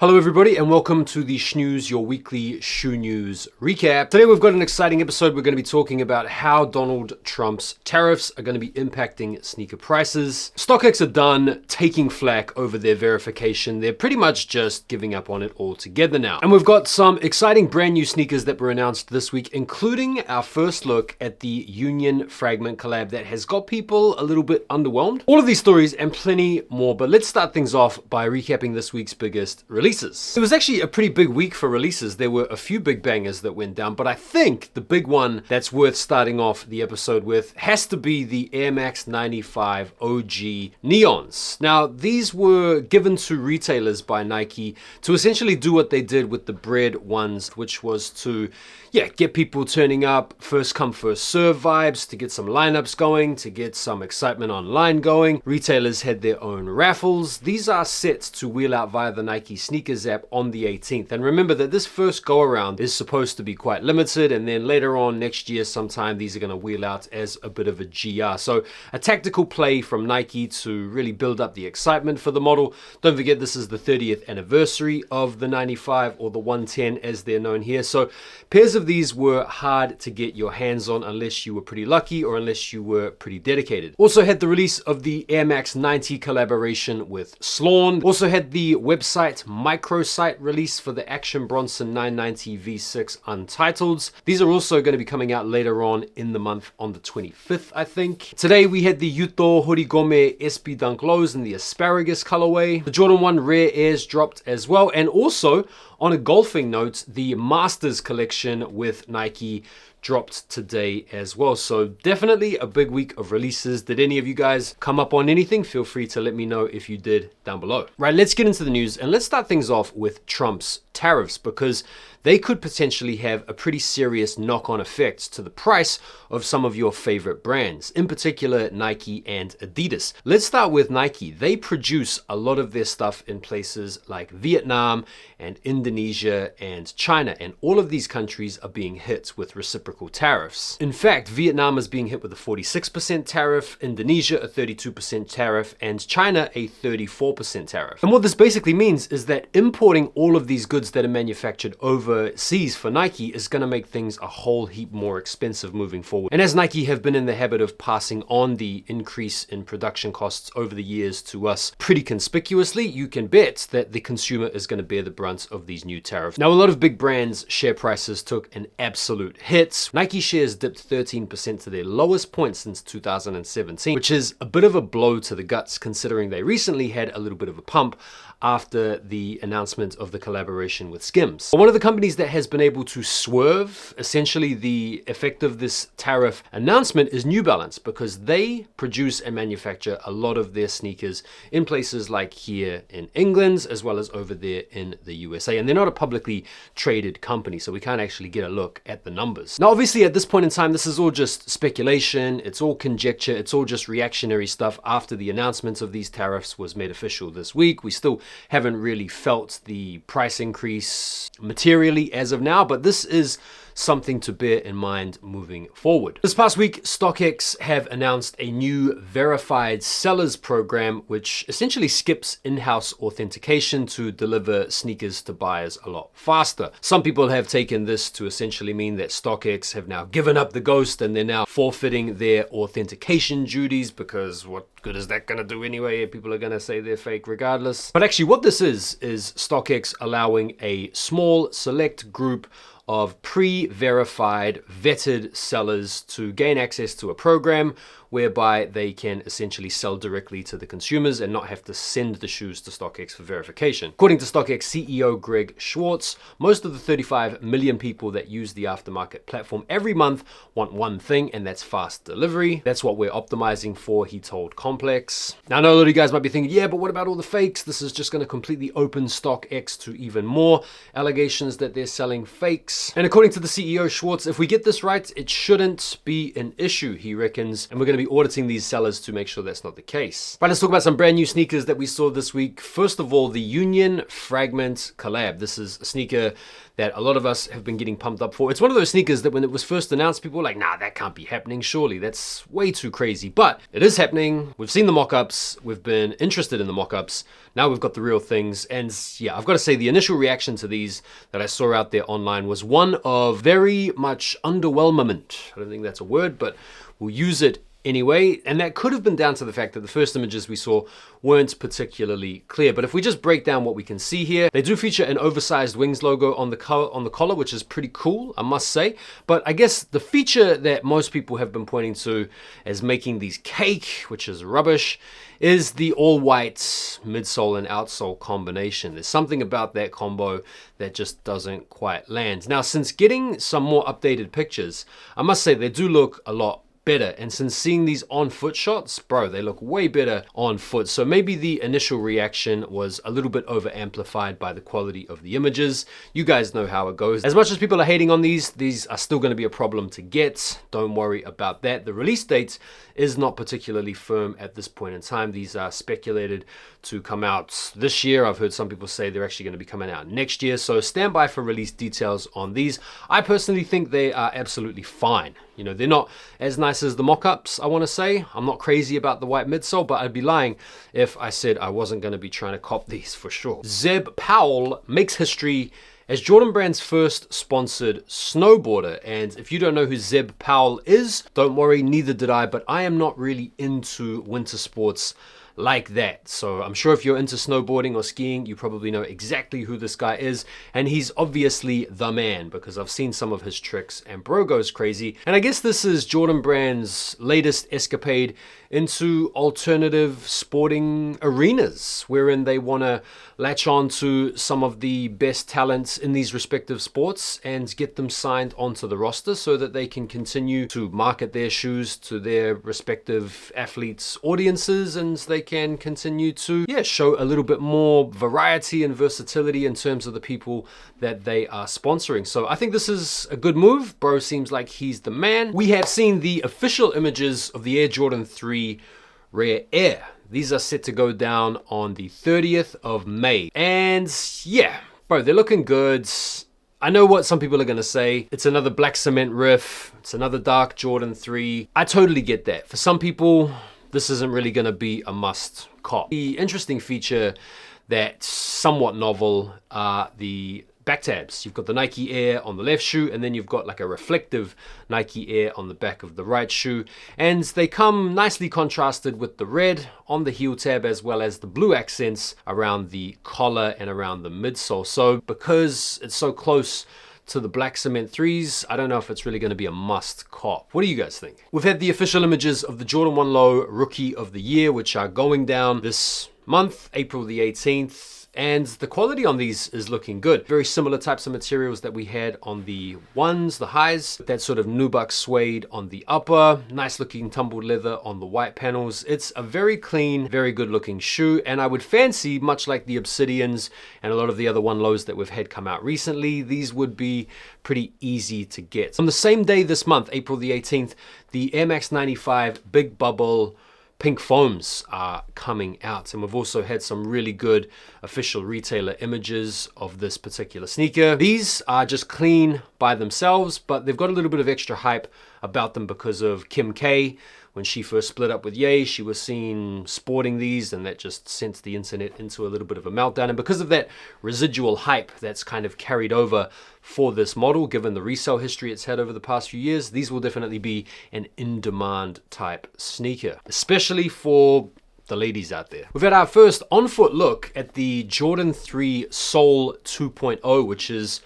Hello everybody and welcome to the SHNEWS, your weekly shoe news recap. Today we've got an exciting episode. We're going to be talking about how Donald Trump's tariffs are going to be impacting sneaker prices. Stockx are done taking flack over their verification. They're pretty much just giving up on it altogether now. And we've got some exciting brand new sneakers that were announced this week, including our first look at the Union Fragment collab that has got people a little bit underwhelmed. All of these stories and plenty more, but let's start things off by recapping this week's biggest release. It was actually a pretty big week for releases. There were a few big bangers that went down, but I think the big one that's worth starting off the episode with has to be the Air Max 95 OG Neons. Now, these were given to retailers by Nike to essentially do what they did with the bread ones, which was to, get people turning up, first come, first serve vibes, to get some lineups going, to get some excitement online going. Retailers had their own raffles. These are set to wheel out via the Nike Sneakers app on the 18th. And remember that this first go around is supposed to be quite limited, and then later on next year sometime these are going to wheel out as a bit of a GR. So a tactical play from Nike to really build up the excitement for the model. Don't forget this is the 30th anniversary of the 95, or the 110 as they're known here. So pairs of these were hard to get your hands on unless you were pretty lucky or unless you were pretty dedicated. Also had the release of the Air Max 90 collaboration with Sloan. Also had the website microsite release for the Action Bronson 990 V6 Untitled's. These are also going to be coming out later on in the month on the 25th, I think. Today we had the Yuto Horigome SB Dunk Lows in the Asparagus colorway. The Jordan 1 Rare Airs dropped as well, and also on a golfing note, the Masters collection with Nike dropped today as well. So definitely a big week of releases. Did any of you guys come up on anything? Feel free to let me know if you did down below. Right, let's get into the news and let's start things off with Trump's tariffs, because they could potentially have a pretty serious knock-on effect to the price of some of your favorite brands, in particular Nike and Adidas. Let's start with Nike. They produce a lot of their stuff in places like Vietnam and Indonesia and China, and all of these countries are being hit with reciprocal tariffs. In fact, Vietnam is being hit with a 46% tariff, Indonesia a 32% tariff, and China a 34% tariff. And what this basically means is that importing all of these goods that are manufactured overseas for Nike is going to make things a whole heap more expensive moving forward. And as Nike have been in the habit of passing on the increase in production costs over the years to us pretty conspicuously, you can bet that the consumer is going to bear the brunt of these new tariffs. Now, a lot of big brands' share prices took an absolute hit. Nike shares dipped 13% to their lowest point since 2017, which is a bit of a blow to the guts considering they recently had a little bit of a pump after the announcement of the collaboration with Skims. One of the companies that has been able to swerve essentially the effect of this tariff announcement is New Balance, because they produce and manufacture a lot of their sneakers in places like here in England as well as over there in the USA, and they're not a publicly traded company, so we can't actually get a look at the numbers. Now obviously at this point in time this is all just speculation, it's all conjecture, it's all just reactionary stuff after the announcement of these tariffs was made official this week. We still haven't really felt the price increase materially as of now, but this is something to bear in mind moving forward. This past week, Stockx have announced a new verified sellers program, which essentially skips in-house authentication to deliver sneakers to buyers a lot faster. Some people have taken this to essentially mean that Stockx have now given up the ghost and they're now forfeiting their authentication duties, because what good is that going to do anyway? People are going to say they're fake regardless. But actually what this is Stockx allowing a small select group of pre-verified, vetted sellers to gain access to a program whereby they can essentially sell directly to the consumers and not have to send the shoes to Stockx for verification. According to Stockx CEO Greg Schwartz, most of the 35 million people that use the aftermarket platform every month want one thing, and that's fast delivery. That's what we're optimizing for, he told Complex. Now I know a lot of you guys might be thinking, yeah, but what about all the fakes? This is just going to completely open Stockx to even more allegations that they're selling fakes. And according to the CEO Schwartz, if we get this right, it shouldn't be an issue, he reckons, and we're going to to be auditing these sellers to make sure that's not the case. Right, let's talk about some brand new sneakers that we saw this week. First of all, the Union Fragment collab. This is a sneaker that a lot of us have been getting pumped up for. It's one of those sneakers that when it was first announced, people were like, nah, that can't be happening, surely. That's way too crazy. But it is happening. We've seen the mock-ups. We've been interested in the mock-ups. Now we've got the real things. And yeah, I've got to say the initial reaction to these that I saw out there online was one of very much underwhelmment. I don't think that's a word, but we'll use it anyway, and that could have been down to the fact that the first images we saw weren't particularly clear. But if we just break down what we can see here, they do feature an oversized wings logo on the collar, which is pretty cool, I must say. But I guess the feature that most people have been pointing to as making these cake, which is rubbish, is the all-white midsole and outsole combination. There's something about that combo that just doesn't quite land. Now, since getting some more updated pictures, I must say they do look a lot better. And since seeing these on foot shots, bro, they look way better on foot. So maybe the initial reaction was a little bit over amplified by the quality of the images. You guys know how it goes. As much as people are hating on these are still going to be a problem to get. Don't worry about that. The release date is not particularly firm at this point in time. These are speculated to come out this year. I've heard some people say they're actually going to be coming out next year. So stand by for release details on these. I personally think they are absolutely fine. You know, they're not as nice as the mock-ups, I want to say. I'm not crazy about the white midsole, but I'd be lying if I said I wasn't going to be trying to cop these for sure. Zeb Powell makes history as Jordan Brand's first sponsored snowboarder. And if you don't know who Zeb Powell is, don't worry, neither did I, but I am not really into winter sports like that. So I'm sure if you're into snowboarding or skiing, you probably know exactly who this guy is. And he's obviously the man because I've seen some of his tricks and bro goes crazy. And I guess this is Jordan Brand's latest escapade into alternative sporting arenas, wherein they want to latch on to some of the best talents in these respective sports and get them signed onto the roster so that they can continue to market their shoes to their respective athletes' audiences, and they can continue to show a little bit more variety and versatility in terms of the people that they are sponsoring. So I think this is a good move. Bro seems like he's the man. We have seen the official images of the Air Jordan 3 Rare Air. These are set to go down on the 30th of May. And yeah, bro, they're looking good. I know what some people are going to say. It's another black cement riff. It's another dark Jordan 3. I totally get that. For some people, this isn't really going to be a must cop. The interesting feature that's somewhat novel are the back tabs. You've got the Nike Air on the left shoe, and then you've got like a reflective Nike Air on the back of the right shoe. And they come nicely contrasted with the red on the heel tab, as well as the blue accents around the collar and around the midsole. So because it's so close to the black cement 3s, I don't know if it's really going to be a must cop. What do you guys think? We've had the official images of the Jordan 1 Low Rookie of the Year, which are going down this month, April the 18th. And the quality on these is looking good. Very similar types of materials that we had on the ones, the highs. That sort of nubuck suede on the upper. Nice looking tumbled leather on the white panels. It's a very clean, very good looking shoe. And I would fancy, much like the Obsidians and a lot of the other 1 Lows that we've had come out recently, these would be pretty easy to get. On the same day this month, April the 18th, the Air Max 95 Big Bubble pink foams are coming out, and we've also had some really good official retailer images of this particular sneaker. These are just clean by themselves, but they've got a little bit of extra hype about them because of Kim K. When she first split up with Ye, she was seen sporting these, and that just sent the internet into a little bit of a meltdown. And because of that residual hype that's kind of carried over for this model, given the resale history it's had over the past few years, these will definitely be an in-demand type sneaker, especially for the ladies out there. We've had our first on-foot look at the Jordan 3 Seoul 2.0, which is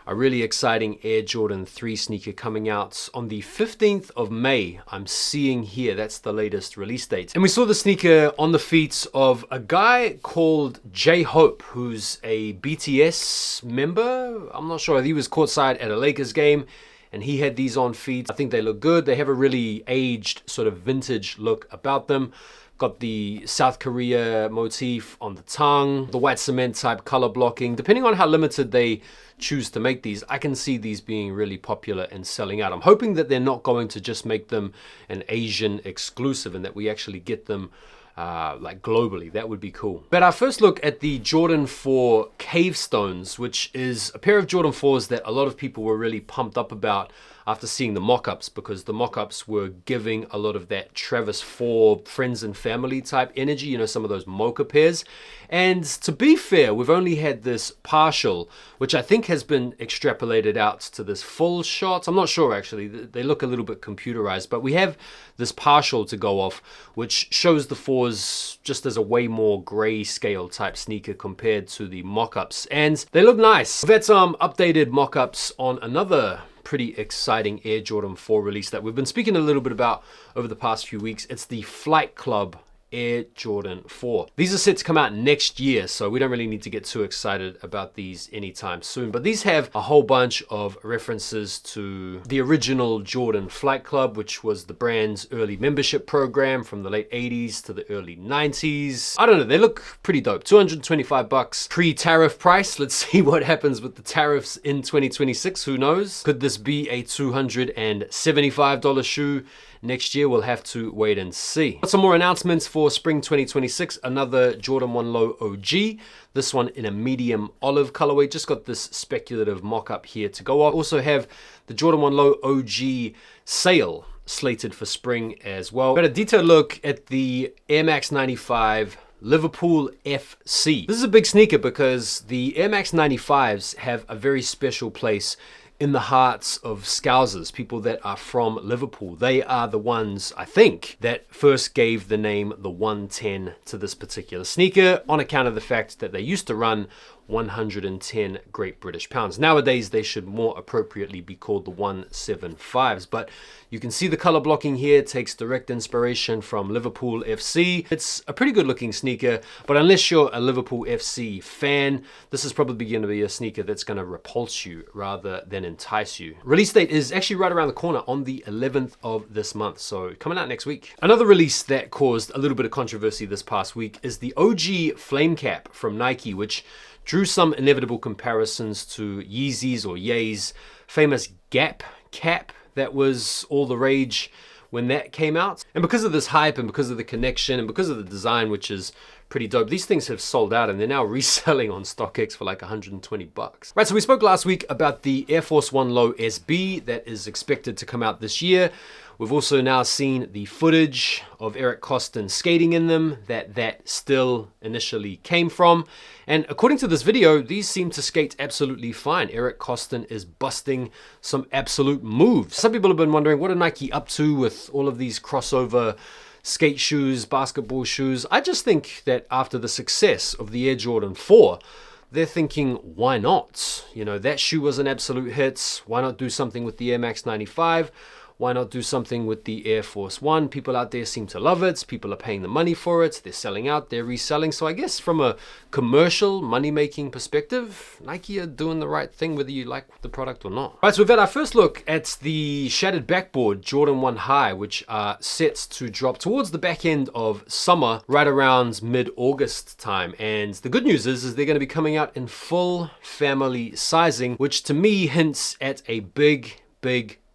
a really exciting Air Jordan 3 sneaker coming out on the 15th of May. I'm seeing here, that's the latest release date. And we saw the sneaker on the feet of a guy called J-Hope, who's a BTS member. I'm not sure, he was courtside at a Lakers game, and he had these on feet. I think they look good. They have a really aged sort of vintage look about them. Got the South Korea motif on the tongue, the white cement type color blocking. Depending on how limited they choose to make these, I can see these being really popular and selling out. I'm hoping that they're not going to just make them an Asian exclusive and that we actually get them like globally. That would be cool. But our first look at the Jordan 4 Cavestones, which is a pair of Jordan 4s that a lot of people were really pumped up about after seeing the mock-ups, because the mock-ups were giving a lot of that Travis 4 friends and family type energy, you know, some of those mocha pairs. And to be fair, we've only had this partial, which I think has been extrapolated out to this full shot. I'm not sure actually, they look a little bit computerized, but we have this partial to go off, which shows the 4s just as a way more grayscale type sneaker compared to the mock-ups. And they look nice. We've had some updated mock-ups on another pretty exciting Air Jordan 4 release that we've been speaking a little bit about over the past few weeks. It's the Flight Club Air Jordan 4. These are set to come out next year, so we don't really need to get too excited about these anytime soon. But these have a whole bunch of references to the original Jordan Flight Club, which was the brand's early membership program from the late 80s to the early 90s. I don't know, they look pretty dope. $225 pre-tariff price. Let's see what happens with the tariffs in 2026. Who knows? Could this be a $275 shoe next year? We'll have to wait and see. Got some more announcements for spring 2026. Another Jordan 1 Low OG. This one in a medium olive colorway. Just got this speculative mock-up here to go on. Also have the Jordan 1 Low OG Sale slated for spring as well. Got a detailed look at the Air Max 95 Liverpool FC. This is a big sneaker because the Air Max 95s have a very special place in the hearts of Scousers, people that are from Liverpool. They are the ones, I think, that first gave the name the 110 to this particular sneaker on account of the fact that they used to run 110 Great British pounds. Nowadays, they should more appropriately be called the 175s, but you can see the color blocking here takes direct inspiration from Liverpool FC. It's a pretty good looking sneaker, but unless you're a Liverpool FC fan, this is probably going to be a sneaker that's going to repulse you rather than entice you. Release date is actually right around the corner on the 11th of this month, so coming out next week. Another release that caused a little bit of controversy this past week is the OG Flame Cap from Nike, which drew some inevitable comparisons to Yeezy's or Ye's famous Gap cap that was all the rage when that came out. And because of this hype and because of the connection and because of the design, which is pretty dope, these things have sold out and they're now reselling on Stockx for like 120 bucks. Right, so we spoke last week about the Air Force 1 Low SB that is expected to come out this year. We've also now seen the footage of Eric Costin skating in them that still initially came from. And according to this video, these seem to skate absolutely fine. Eric Costin is busting some absolute moves. Some people have been wondering, what are Nike up to with all of these crossover skate shoes, basketball shoes? I just think that after the success of the Air Jordan 4, they're thinking, why not? You know, that shoe was an absolute hit. Why not do something with the Air Max 95? Why not do something with the Air Force 1? People out there seem to love it. People are paying the money for it. They're selling out, they're reselling. So I guess from a commercial money-making perspective, Nike are doing the right thing whether you like the product or not. All right, so we've had our first look at the shattered backboard Jordan 1 High, which are set to drop towards the back end of summer, right around mid-August time. And the good news is they're going to be coming out in full family sizing, which to me hints at a big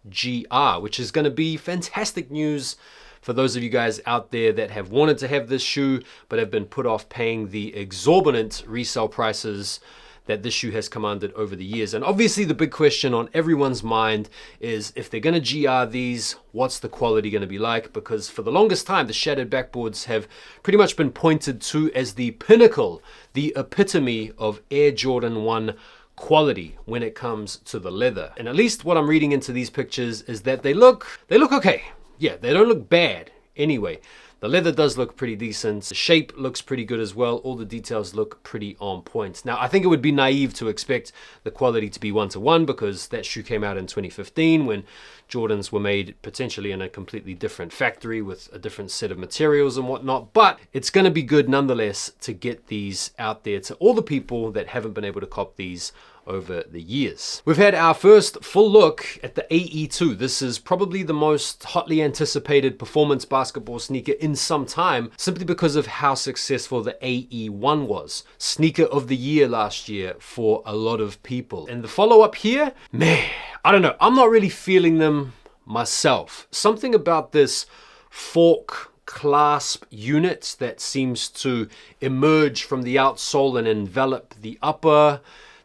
GR, which is going to be fantastic news for those of you guys out there that have wanted to have this shoe but have been put off paying the exorbitant resale prices that this shoe has commanded over the years. And obviously the big question on everyone's mind is, if they're going to GR these, what's the quality going to be like? Because for the longest time, the shattered backboards have pretty much been pointed to as the pinnacle, the epitome of Air Jordan 1 quality when it comes to the leather. And at least what I'm reading into these pictures is that they look okay. Yeah, they don't look bad anyway. The leather does look pretty decent. The shape looks pretty good as well. All the details look pretty on point. Now, I think it would be naive to expect the quality to be one-to-one because that shoe came out in 2015 when Jordans were made potentially in a completely different factory with a different set of materials and whatnot. But it's going to be good nonetheless to get these out there to all the people that haven't been able to cop these over the years. We've had our first full look at the AE2. This is probably the most hotly anticipated performance basketball sneaker in some time, simply because of how successful the AE1 was. Sneaker of the year last year for a lot of people. And the follow-up here, man, I don't know. I'm not really feeling them myself. Something about this fork clasp unit that seems to emerge from the outsole and envelop the upper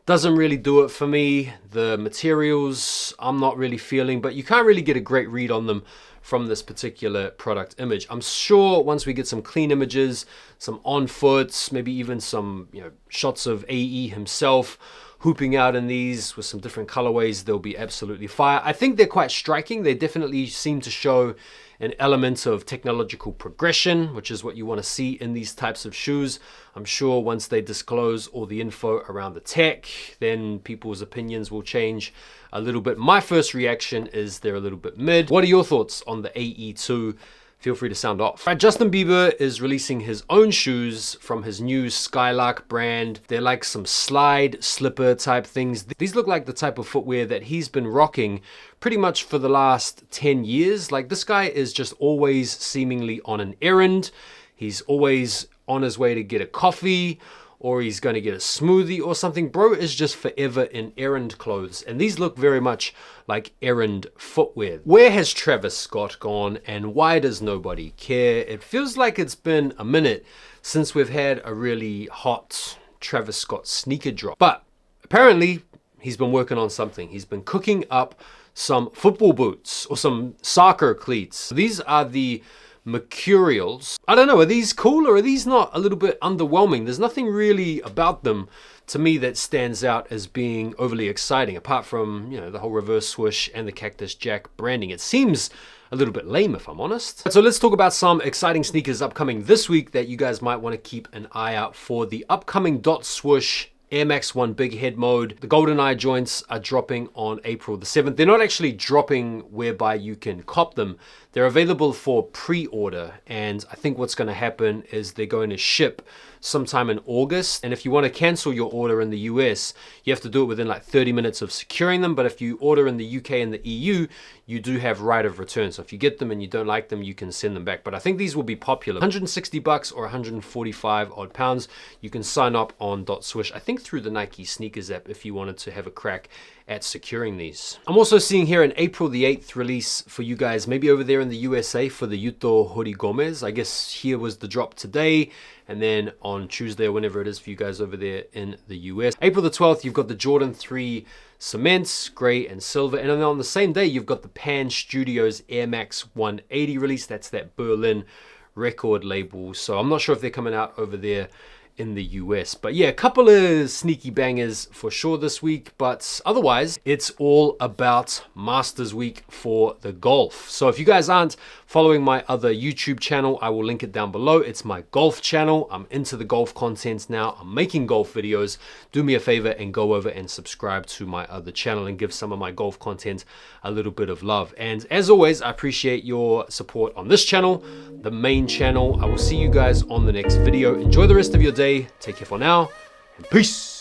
doesn't really do it for me. The materials I'm not really feeling, but you can't really get a great read on them from this particular product image. I'm sure once we get some clean images, some on foots, maybe even some shots of AE himself hooping out in these with some different colorways, they'll be absolutely fire. I think they're quite striking. They definitely seem to show an element of technological progression, which is what you want to see in these types of shoes. I'm sure once they disclose all the info around the tech, then people's opinions will change a little bit. My first reaction is they're a little bit mid. What are your thoughts on the AE2? Feel free to sound off. Right, Justin Bieber is releasing his own shoes from his new Skylark brand. They're like some slide slipper type things. These look like the type of footwear that he's been rocking pretty much for the last 10 years. Like, this guy is just always seemingly on an errand. He's always on his way to get a coffee, or he's going to get a smoothie or something. Bro is just forever in errand clothes, and these look very much like errand footwear. Where has Travis Scott gone, and why does nobody care? It feels like it's been a minute since we've had a really hot Travis Scott sneaker drop. But apparently he's been working on something. He's been cooking up some football boots or some soccer cleats. These are the Mercurials. I don't know, are these cool or are these not a little bit underwhelming? There's nothing really about them to me that stands out as being overly exciting, apart from, the whole reverse swoosh and the Cactus Jack branding. It seems a little bit lame, if I'm honest. So let's talk about some exciting sneakers upcoming this week that you guys might want to keep an eye out for. The upcoming Dot Swoosh Air Max 1 Big Head Mode. The GoldenEye joints are dropping on April the 7th. They're not actually dropping whereby you can cop them. They're available for pre-order, and I think what's going to happen is they're going to ship sometime in August. And if you want to cancel your order in the US, you have to do it within like 30 minutes of securing them. But if you order in the UK and the EU, you do have right of return. So if you get them and you don't like them, you can send them back. But I think these will be popular. 160 bucks or 145 odd pounds. You can sign up on .swish, I think through the Nike Sneakers app, if you wanted to have a crack at securing these. I'm also seeing here an April the 8th release for you guys, maybe over there in the USA, for the Yuto Hori Gomez. I guess here was the drop today, and then on Tuesday or whenever it is for you guys over there in the US. April the 12th, you've got the Jordan 3 Cements, gray and silver. And then on the same day, you've got the Pan Studios Air Max 180 release. That's that Berlin record label. So I'm not sure if they're coming out over there in the US. But yeah, a couple of sneaky bangers for sure this week. But otherwise, it's all about Masters Week for the golf. So if you guys aren't following my other YouTube channel, I will link it down below. It's my golf channel. I'm into the golf content now. I'm making golf videos. Do me a favor and go over and subscribe to my other channel and give some of my golf content a little bit of love. And as always, I appreciate your support on this channel, the main channel. I will see you guys on the next video. Enjoy the rest of your day. Take care for now, and peace.